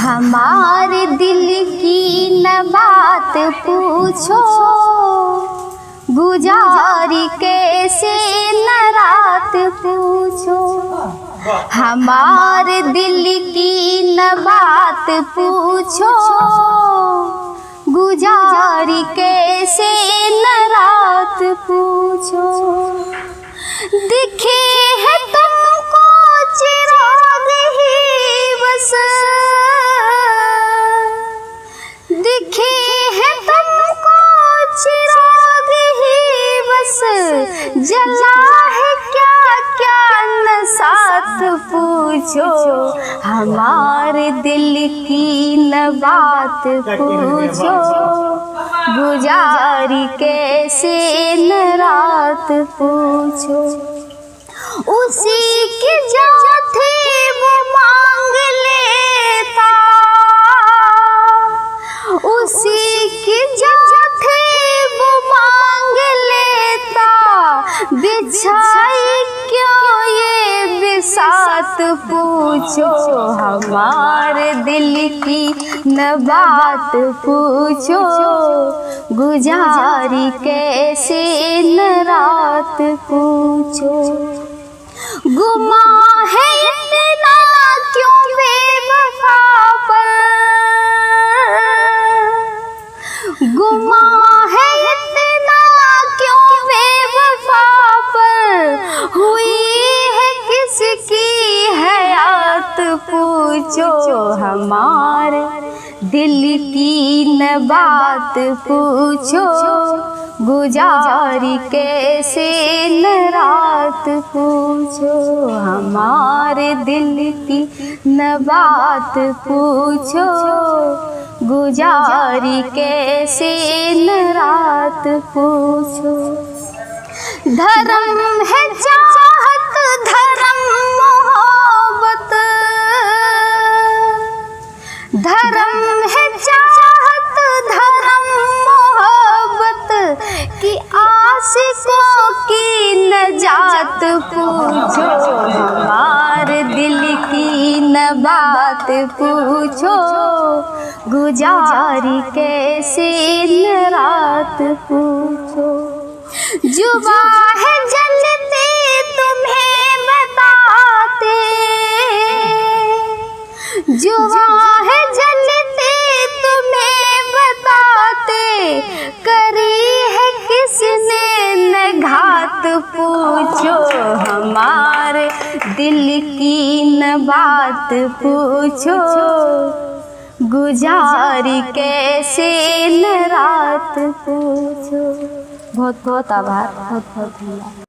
हमारे दिल की न बात पूछो, गुजारी कैसे न रात पूछो। हमारे दिल की न बात पूछो, गुजारी कैसे न रात पूछो। दिखे है तुमको चिराग ही बस, दिखे है तुमको चिराग ही बस, जला है क्या क्या न साथ पूछो। हमारे दिल की न बात पूछो, गुजारी कैसे न रात पूछो। उसी की जो थी वो मांग लेता, उसी की जो थी वो मांग लेता। बिछाई क्यों ये बिसात पूछो। हमारे दिल की न बात पूछो, गुजारी कैसे न रात पूछो। गुमा है इतना क्यों बेवफा पर, गुमा है इतना क्यों बेवफा पर। हुई है किसकी हयात पूछो। हमारे दिल की न बात पूछो, गुजारी कैसे न रात पूछो। हमारे दिल की न बात पूछो, गुजारी कैसे न रात पूछो। धर्म है चाहत, धर्म मोहब्बत, धर्म है चाहत, धर्म मोहब्बत की आशिकों की नजात पूछो। हमारे दिल की न बात पूछो, गुजारी कैसे न रात पूछो। जुबा है जलते तुम्हें बताते, जुबा है जलते तुम्हें बताते। करी है किसने न घात पूछो। हमारे दिल की न बात पूछो, गुजारी कैसे न रात पूछो। बहुत बहुत आभार, बहुत बहुत धन्यवाद।